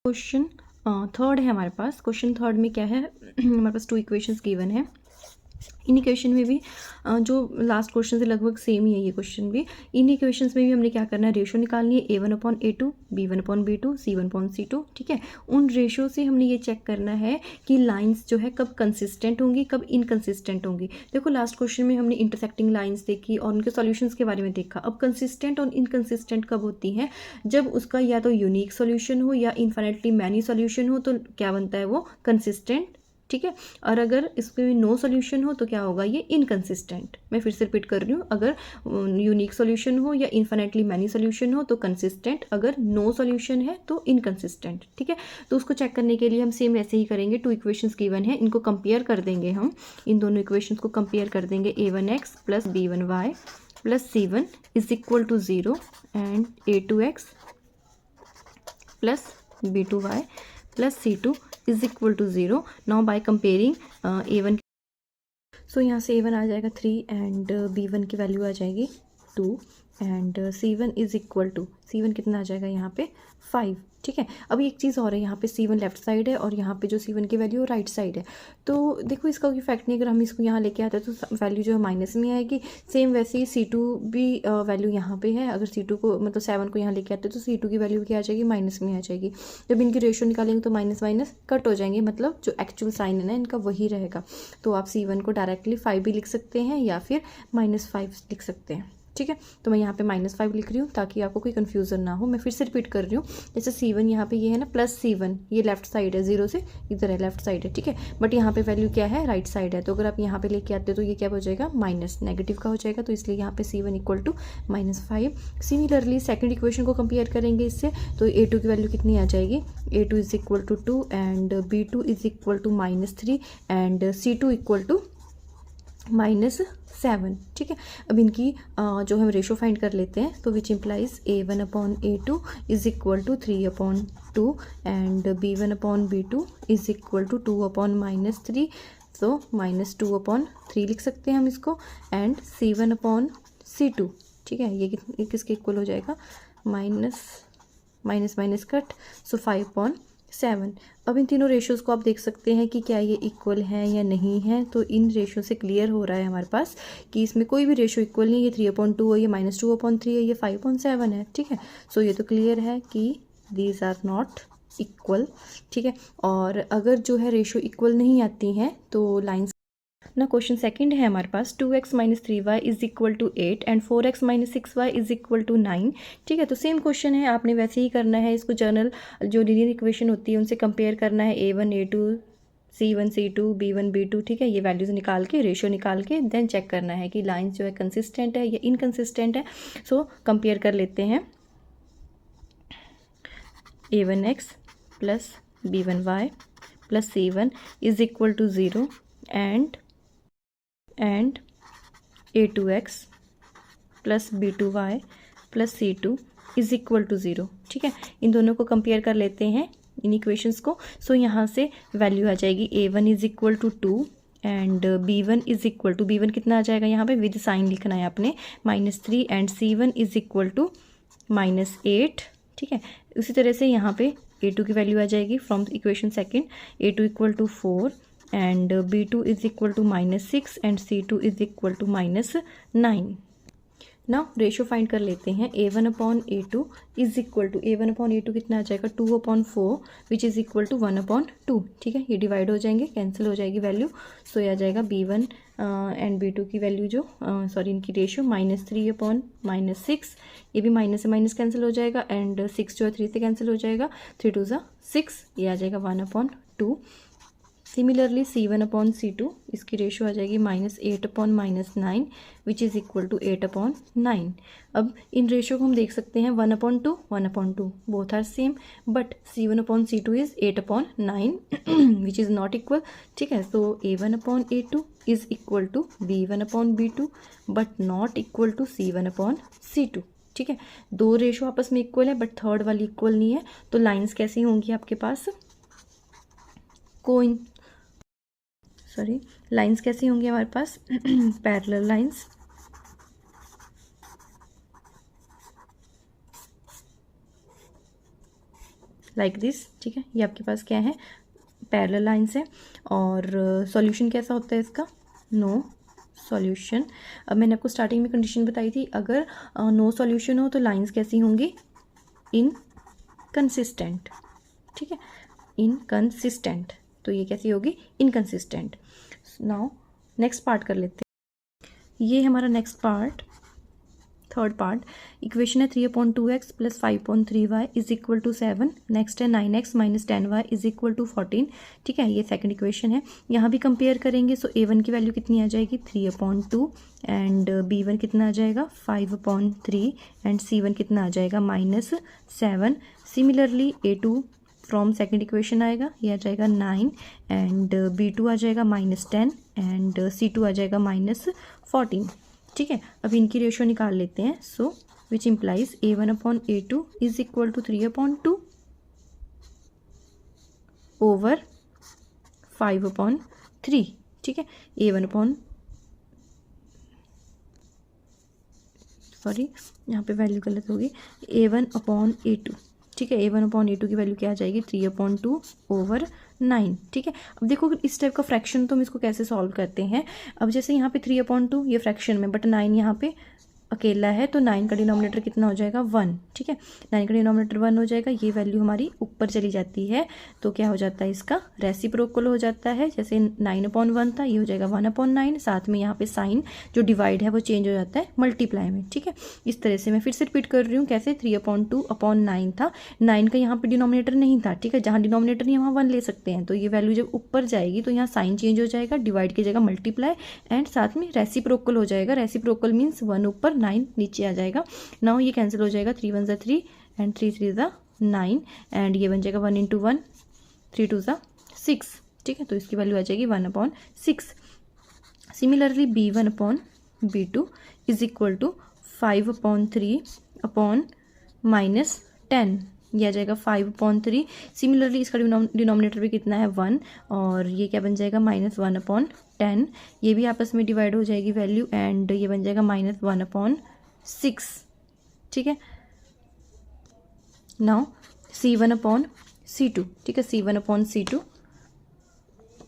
Question third है हमारे पास। Question third में क्या है हमारे पास 2 इक्वेशंस गिवन है। इन इक्वेशन में भी जो लास्ट क्वेश्चन से लगभग सेम ही है ये क्वेश्चन भी। इन इक्वेशंस में भी हमने क्या करना है, रेशो निकालनी है A1/A2, B1/B2, C1/C2। ठीक है, उन रेशो से हमने ये चेक करना है कि लाइंस जो है कब कंसिस्टेंट होंगी, कब इनकंसिस्टेंट होंगी। देखो लास्ट क्वेश्चन में हमने इंटरसेक्टिंग लाइन्स देखी और उनके सॉल्यूशंस के बारे में देखा। अब कंसिस्टेंट और इनकंसिस्टेंट कब होती हैं, जब उसका या तो यूनिक सोल्यूशन हो या इन्फिनिटली मैनी सोल्यूशन हो, तो क्या बनता है वो कंसिस्टेंट। ठीक है, और अगर इसमें नो सोल्यूशन हो तो क्या होगा, ये इनकंसिस्टेंट। मैं फिर से रिपीट कर रही हूँ, अगर यूनिक सोल्यूशन हो या इन्फिनिटली मैनी सोल्यूशन हो तो कंसिस्टेंट, अगर नो सोल्यूशन है तो इनकंसिस्टेंट। ठीक है, तो उसको चेक करने के लिए हम सेम ऐसे ही करेंगे। 2 इक्वेशंस गिवन है, इनको कंपेयर कर देंगे हम। इन दोनों इक्वेशंस को कंपेयर कर देंगे। A1x plus B1y plus C1 is equal to 0 and A2x plus B2y plus C2 is equal to 0। Now by comparing A1, so यहाँ से A1 आ जाएगा 3 एंड B1 की वैल्यू आ जाएगी 2 and C1 is equal to, C1 कितना आ जाएगा यहाँ पे 5। ठीक है, अभी एक चीज़ और है, यहाँ पे C1 लेफ्ट साइड है और यहाँ पे जो C1 की वैल्यू राइट साइड है। तो देखो इसका कोई इफेक्ट नहीं, अगर हम इसको यहाँ लेके आते हैं तो वैल्यू जो है माइनस में आएगी। सेम वैसे ही C2 भी वैल्यू यहाँ पे है, अगर C2 को मतलब 7 को यहाँ लेके आते हैं तो C2 की वैल्यू क्या आ जाएगी, माइनस में आ जाएगी। जब इनकी रेशियो निकालेंगे तो माइनस माइनस कट हो जाएंगे, मतलब जो एक्चुअल साइन है ना इनका वही रहेगा। तो आप C1 को डायरेक्टली 5 भी लिख सकते हैं या फिर -5 लिख सकते हैं। ठीक है, तो मैं यहाँ पे -5 लिख रही हूँ ताकि आपको कोई कन्फ्यूज़न ना हो। मैं फिर से रिपीट कर रही हूँ, जैसे C1 यहाँ पे ये है ना प्लस C1, ये लेफ्ट साइड है, 0 से इधर है लेफ्ट साइड है। ठीक है, बट यहाँ पे वैल्यू क्या है, राइट साइड है। तो अगर आप यहाँ पे लेके आते हो तो ये क्या हो जाएगा, माइनस नेगेटिव का हो जाएगा। तो इसलिए यहाँ पे C1 equal to -5। Similarly second equation को कंपेयर करेंगे इससे, तो A2 की वैल्यू कितनी आ जाएगी, A2 is equal to 2 and B2 is equal to -3 and C2 equal to -7। ठीक है, अब इनकी जो हम रेशो फाइंड कर लेते हैं, तो which implies A1/A2 is equal to 3/2 and B1/B2 is equal to 2/-3। तो -2/3 लिख सकते हैं हम इसको, एंड C1/C2। ठीक है, ये किसके इक्वल हो जाएगा, माइनस कट, सो 5/7। अब इन तीनों रेशियोज़ को आप देख सकते हैं कि क्या ये इक्वल हैं या नहीं है। तो इन रेशियो से क्लियर हो रहा है हमारे पास कि इसमें कोई भी रेशियो इक्वल नहीं है। ये 3/2 है, ये -2/3 है, ये 5/7 है। ठीक है, सो ये तो क्लियर है कि दीज आर नॉट इक्वल। ठीक है, और अगर जो है रेशियो इक्वल नहीं आती हैं तो लाइन्स ना। क्वेश्चन सेकंड है हमारे पास 2x - 3y is equal to 8 and 4x - 6y is equal to 9। ठीक है, तो सेम क्वेश्चन है, आपने वैसे ही करना है इसको। जर्नल जो लीनियर इक्वेशन होती है उनसे कंपेयर करना है, A1 A2 C1 C2 B1 B2। ठीक है, ये वैल्यूज निकाल के, रेशियो निकाल के देन चेक करना है कि लाइन्स जो है कंसिस्टेंट है या इनकंसिस्टेंट है। सो कंपेयर कर लेते हैं। A1x plus B1y plus C1 is equal to 0 and A2x plus B2y plus C2 is equal to 0। ठीक है, इन दोनों को कंपेयर कर लेते हैं, इन इक्वेशंस को। सो यहाँ से वैल्यू आ जाएगी A1 is equal to 2 and B1 is equal to, B1 कितना आ जाएगा यहाँ पे, विद साइन लिखना है आपने, -3 and C1 is equal to -8। ठीक है, उसी तरह से यहाँ पे A2 की वैल्यू आ जाएगी from equation second, A2 equal to 4 and B2 is equal to -6 and C2 is equal to -9। Now ratio find कर लेते हैं। A1/A2 is equal to, A1/A2 कितना आ जाएगा, 2/4 विच इज़ इक्वल टू 1/2। ठीक है, ये डिवाइड हो जाएंगे, कैंसिल हो जाएगी वैल्यू। सो ये आ जाएगा B1 एंड B2 की वैल्यू जो सॉरी इनकी रेशियो -3/-6। ये भी माइनस से माइनस कैंसिल हो जाएगा एंड 6 जो है 3 से कैंसिल हो जाएगा, 3 2 ज़ा 6, ये आ जाएगा 1/2। सिमिलरली C1/C2 इसकी रेशियो आ जाएगी -8/-9 विच इज़ इक्वल टू 8/9। अब इन रेशियो को हम देख सकते हैं 1/2 1/2 both are same, but C1/C2 is 8/9 which is not equal. ठीक है, so A1/A2 is equal to B1/B2 but not equal to C1/C2। ठीक है, दो रेशियो आपस में इक्वल है बट थर्ड वाली इक्वल नहीं है। तो लाइन्स कैसी होंगी आपके पास, लाइंस कैसी होंगी हमारे पास, पैरेलल लाइंस। लाइक दिस, ठीक है। ये आपके पास क्या है, पैरेलल लाइंस है। और सॉल्यूशन कैसा होता है इसका, नो सॉल्यूशन। अब मैंने आपको स्टार्टिंग में कंडीशन बताई थी, अगर नो सॉल्यूशन हो तो लाइंस कैसी होंगी, इनकंसिस्टेंट, ठीक है, इनकंसिस्टेंट। तो ये कैसी होगी, इनकंसिस्टेंट। नाउ नेक्स्ट पार्ट कर लेते हैं। ये हमारा next part, third part. Equation है 3/2x + 5/3y is equal to 7। Next है 9x - 10y is equal to 14, ठीक है। ये सेकंड इक्वेशन है। यहाँ भी कंपेयर करेंगे, सो a1 की वैल्यू कितनी आ जाएगी, 3/2, एंड b1 कितना आ जाएगा, 5/3, एंड c1 कितना आ जाएगा, -7। Similarly a2 from second equation आएगा, ये आ जाएगा 9, एंड b2 आ जाएगा -10, एंड c2 आ जाएगा -14, ठीक है। अब इनकी रेशियो निकाल लेते हैं। So which implies a1/a2 is equal to 3/2 over 5/3, ठीक है। यहाँ पे वैल्यू गलत होगी, a1/a2, ठीक है। a1/a2 की वैल्यू क्या आ जाएगी, 3/2 ओवर 9, ठीक है। अब देखो इस टाइप का फ्रैक्शन तो हम इसको कैसे सॉल्व करते हैं। अब जैसे यहाँ पे 3/2 ये फ्रैक्शन में, बट 9 यहाँ पे अकेला है, तो 9 का डिनोमिनेटर कितना हो जाएगा, 1, ठीक है। 9 का डिनोमिनेटर 1 हो जाएगा, ये वैल्यू हमारी ऊपर चली जाती है, तो क्या हो जाता है, इसका रेसिप्रोकल हो जाता है। जैसे 9/1 था, ये हो जाएगा 1/9, साथ में यहाँ पे साइन जो डिवाइड है वो चेंज हो जाता है मल्टीप्लाई में, ठीक है। इस तरह से मैं फिर से रिपीट कर रही हूँ, कैसे 3/2/9 था, 9 का यहाँ पे डिनोमिनेटर नहीं था, ठीक है। जहाँ डिनोमिनेटर नहीं वहाँ 1 ले सकते हैं, तो ये वैल्यू जब ऊपर जाएगी तो यहाँ साइन चेंज हो जाएगा, डिवाइड की जगह मल्टीप्लाई, एंड साथ में रेसिप्रोकल हो जाएगा। रेसिप्रोकल मीन्स 1 ऊपर 9 नीचे आ जाएगा। नाउ ये कैंसिल हो जाएगा, 3 1 3 एंड 3 3 9, एंड ये बन जाएगा 1 × 1, 3 2 6, ठीक है। तो इसकी वैल्यू आ जाएगी 1/6। Similarly b1/b2 is equal to 5/3/-10, यह आ जाएगा 5/3। सिमिलरली इसका डिनोमिनेटर भी कितना है, 1, और ये क्या बन जाएगा, -1/10। ये भी आपस में डिवाइड हो जाएगी वैल्यू, एंड ये बन जाएगा -1/6, ठीक है। नाउ c1/c2, ठीक है। c1/c2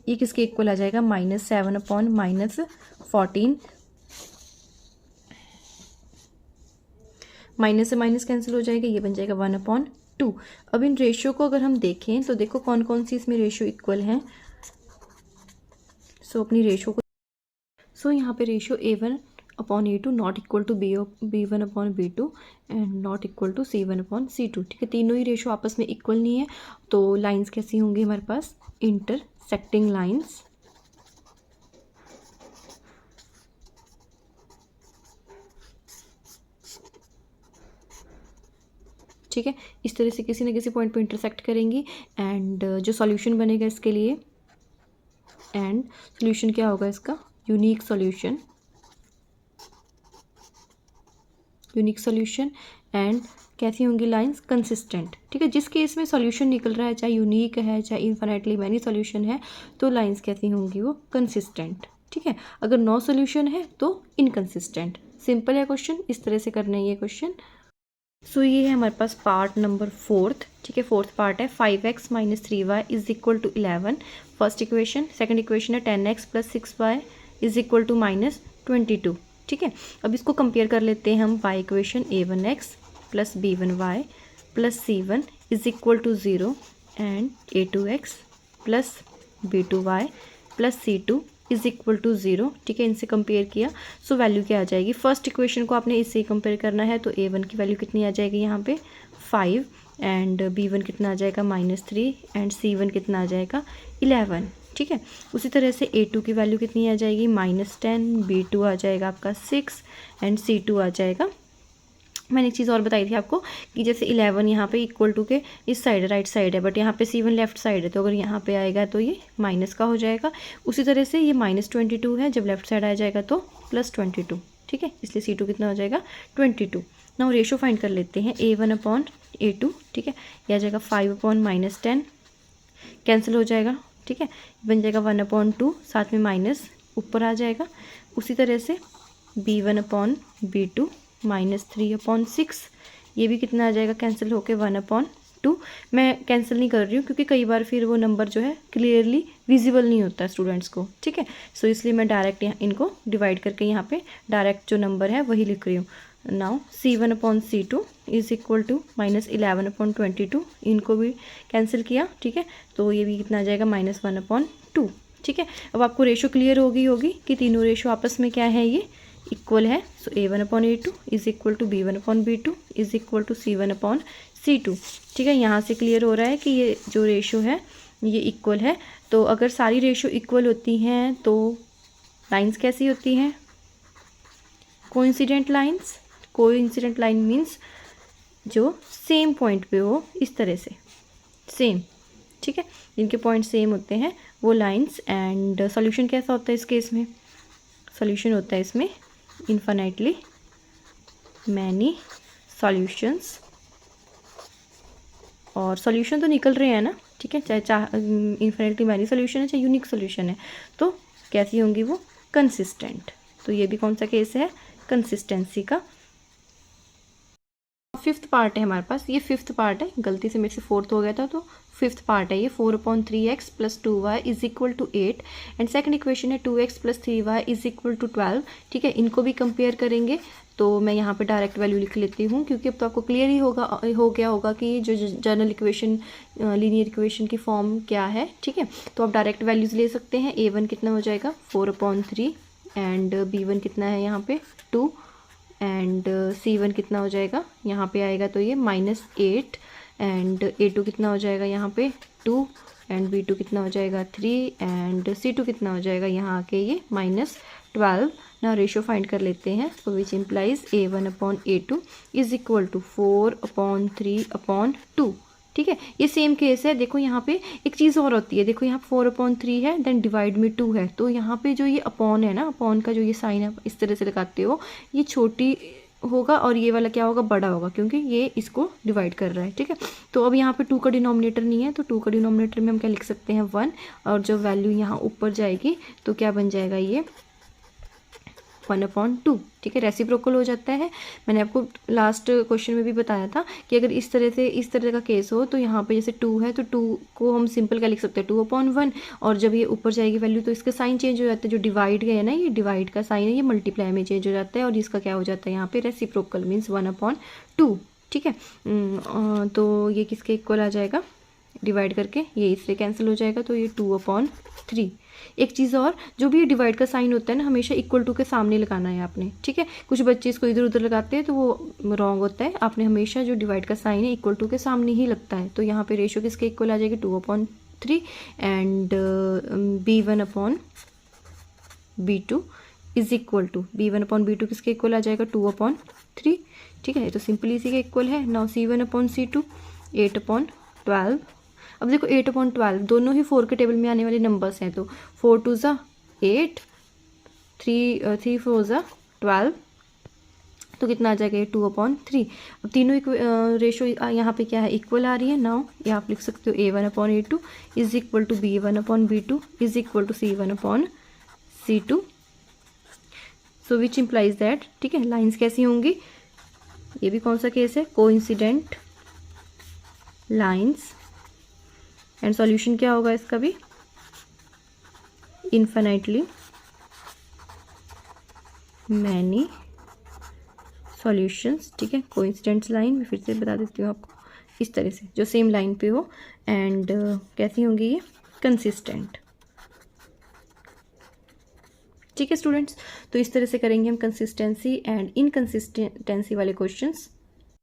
ये किसके इक्वल आ जाएगा, -7 -14, माइनस से माइनस कैंसिल हो जाएगा, ये बन जाएगा 1/2। अब इन रेशियो को अगर हम देखें तो देखो कौन कौन सी इसमें रेशियो इक्वल हैं। सो अपनी रेशियो को, सो यहाँ पे ratio a1/a2 not equal to b1/b2 and not equal to c1/c2, ठीक है। तीनों ही रेशियो आपस में इक्वल नहीं है, तो लाइंस कैसी होंगी हमारे पास, इंटरसेक्टिंग लाइंस, ठीक है। इस तरह से किसी न किसी पॉइंट पे इंटरसेक्ट करेंगी, एंड जो सॉल्यूशन बनेगा इसके लिए, एंड सॉल्यूशन क्या होगा इसका, यूनिक सॉल्यूशन, एंड कैसी होंगी लाइंस, कंसिस्टेंट, ठीक है। जिस केस में सॉल्यूशन निकल रहा है, चाहे यूनिक है चाहे इन्फिनिटली मैनी सॉल्यूशन है, तो लाइंस कैसी होंगी, वो कंसिस्टेंट, ठीक है। अगर नो सॉल्यूशन है तो इनकंसिस्टेंट। सिंपल है क्वेश्चन, इस तरह से करना है ये क्वेश्चन। सो ये है हमारे पास पार्ट नंबर 4th, ठीक है। 4th पार्ट है 5x - 3y is equal to 11, first equation. Second equation है 10x + 6y is equal to -22, ठीक है। अब इसको कंपेयर कर लेते हैं हम, y equation a1x + b1y + c1 is equal to 0, and a2x + b2y + c2 is equal to 0, ठीक है। इनसे कंपेयर किया, सो वैल्यू क्या आ जाएगी, फर्स्ट इक्वेशन को आपने इससे ही कंपेयर करना है, तो a1 की वैल्यू कितनी आ जाएगी यहाँ पे 5, एंड b1 कितना आ जाएगा -3, एंड c1 कितना आ जाएगा 11, ठीक है। उसी तरह से a2 की वैल्यू कितनी आ जाएगी -10, b2 आ जाएगा आपका 6, एंड c2 आ जाएगा, मैंने एक चीज़ और बताई थी आपको कि जैसे 11 यहाँ पे इक्वल टू के इस साइड राइट साइड है, बट यहाँ पे c1 लेफ्ट साइड है, तो अगर यहाँ पे आएगा तो ये माइनस का हो जाएगा। उसी तरह से ये -22 है, जब लेफ्ट साइड आ जाएगा तो +22, ठीक है। इसलिए c2 कितना हो जाएगा 22। नाउ रेशो फाइंड कर लेते हैं, a1/a2, ठीक है। यह आ जाएगा 5/-10, कैंसिल हो जाएगा, ठीक है। बन जाएगा 1/2, साथ में माइनस ऊपर आ जाएगा। उसी तरह से b1/b2 -3/6, ये भी कितना आ जाएगा, कैंसिल होके 1/2, 2 मैं कैंसिल नहीं कर रही हूँ क्योंकि कई बार फिर वो नंबर जो है क्लियरली विजिबल नहीं होता है स्टूडेंट्स को, ठीक है। सो इसलिए मैं डायरेक्ट यहाँ इनको डिवाइड करके यहाँ पे डायरेक्ट जो नंबर है वही लिख रही हूँ। Now C1/C2 is equal to -11/22, इनको भी कैंसिल किया, ठीक है। तो ये भी कितना आ जाएगा -1/2, ठीक है। अब आपको रेशो क्लियर होगी कि तीनों रेशो आपस में क्या है, ये इक्वल है। So A1/A2 is equal to B1/B2 is equal to C1/C2, ठीक है। यहाँ से क्लियर हो रहा है कि ये जो रेशो है ये इक्वल है। तो अगर सारी रेशो इक्वल होती हैं तो लाइंस कैसी होती हैं, coincident lines. Coincident line means जो सेम पॉइंट पे हो, इस तरह से सेम, ठीक है, जिनके पॉइंट सेम होते हैं वो लाइंस। एंड सॉल्यूशन कैसा होता है इस केस में, सॉल्यूशन होता है इसमें इन्फिनिटली मैनी सॉल्यूशंस, और सॉल्यूशन तो निकल रहे हैं ना, ठीक है, चाहे इन्फिनिटली मैनी सॉल्यूशन है चाहे यूनिक सॉल्यूशन है, तो कैसी होंगी वो, कंसिस्टेंट। तो ये भी कौन सा केस है, कंसिस्टेंसी का। फिफ्थ पार्ट है हमारे पास, ये फिफ्थ पार्ट है, गलती से मेरे से फोर्थ हो गया था, तो फिफ्थ पार्ट है ये। 4/3x + 2y is equal to 8 and second equation है 2x + 3y is equal to 12, ठीक है। इनको भी कंपेयर करेंगे, तो मैं यहाँ पे डायरेक्ट वैल्यू लिख लेती हूँ क्योंकि अब तो आपको क्लियर ही हो गया होगा कि जो जनरल इक्वेशन लीनियर इक्वेशन की फॉर्म क्या है, ठीक है। तो आप डायरेक्ट वैल्यूज ले सकते हैं। A1 कितना हो जाएगा 4/3 एंड B1 कितना है यहाँ पे 2 एंड C1 कितना हो जाएगा यहाँ पे आएगा तो ये -8 एंड A2 कितना हो जाएगा यहाँ पे 2 एंड B2 कितना हो जाएगा 3 एंड C2 कितना हो जाएगा यहाँ आके ये -12। ना रेशो फाइंड कर लेते हैं, तो which implies A1/A2 is equal to 4/3/2, ठीक है। ये सेम केस है। देखो यहाँ पे एक चीज़ और होती है, देखो यहाँ 4/3 है देन डिवाइड में 2 है, तो यहाँ पे जो ये अपॉन है ना, अपॉन का जो ये साइन है इस तरह से लगाते हो, ये छोटी होगा और ये वाला क्या होगा, बड़ा होगा, क्योंकि ये इसको डिवाइड कर रहा है, ठीक है। तो अब यहाँ पे 2 का डिनोमिनेटर नहीं है, तो 2 का डिनोमिनेटर में हम क्या लिख सकते हैं 1, और जब वैल्यू यहाँ ऊपर जाएगी तो क्या बन जाएगा ये 1/2, ठीक है, रेसिप्रोकल हो जाता है। मैंने आपको लास्ट क्वेश्चन में भी बताया था कि अगर इस तरह का केस हो तो यहाँ पे जैसे 2 है तो 2 को हम सिंपल क्या लिख सकते हैं 2/1, और जब ये ऊपर जाएगी वैल्यू तो इसका साइन चेंज हो जाता है, जो डिवाइड है ना, ये डिवाइड का साइन है, ये मल्टीप्लाई में चेंज हो जाता है और इसका क्या हो जाता है यहाँ पे रेसिप्रोकल मीन्स 1/2, ठीक है। तो ये किसके इक्वल आ जाएगा, डिवाइड करके ये इससे कैंसिल हो जाएगा, तो ये 2/3। एक चीज़ और, जो भी डिवाइड का साइन होता है ना, हमेशा इक्वल टू के सामने लगाना है आपने, ठीक है। कुछ बच्चे इसको इधर उधर लगाते हैं तो वो रॉन्ग होता है, आपने हमेशा जो डिवाइड का साइन है इक्वल टू के सामने ही लगता है। तो यहाँ पे रेशो किसके इक्वल आ जाएगी 2/3 and B1/B2 is equal to B1/B2 किसके इक्वल आ जाएगा 2/3, ठीक है। तो सिंपली इसी के इक्वल है। Now C1/C2 8/12। अब देखो 8/12 दोनों ही 4 के टेबल में आने वाले नंबर्स हैं, तो 4 2 ज़ा 8, 3 4 ज़ा 12, तो कितना आ जाएगा ये 2/3। अब तीनों रेशो यहाँ पे क्या है, इक्वल आ रही है। नाउ ये आप लिख सकते हो A1/A2 is equal to B1/B2 is equal to C1/C2, so which implies that, ठीक है। लाइन्स कैसी होंगी, ये भी कौन सा केस है, कोइंसिडेंट लाइन्स, एंड सॉल्यूशन क्या होगा इसका भी, इन्फिनिटली मैनी सॉल्यूशंस, ठीक है। कोइंसिडेंट लाइन मैं फिर से बता देती हूँ आपको, इस तरह से जो सेम लाइन पे हो, एंड कैसी होंगी ये, कंसिस्टेंट, ठीक है स्टूडेंट्स। तो इस तरह से करेंगे हम कंसिस्टेंसी एंड इनकंसिस्टेंसी वाले क्वेश्चंस।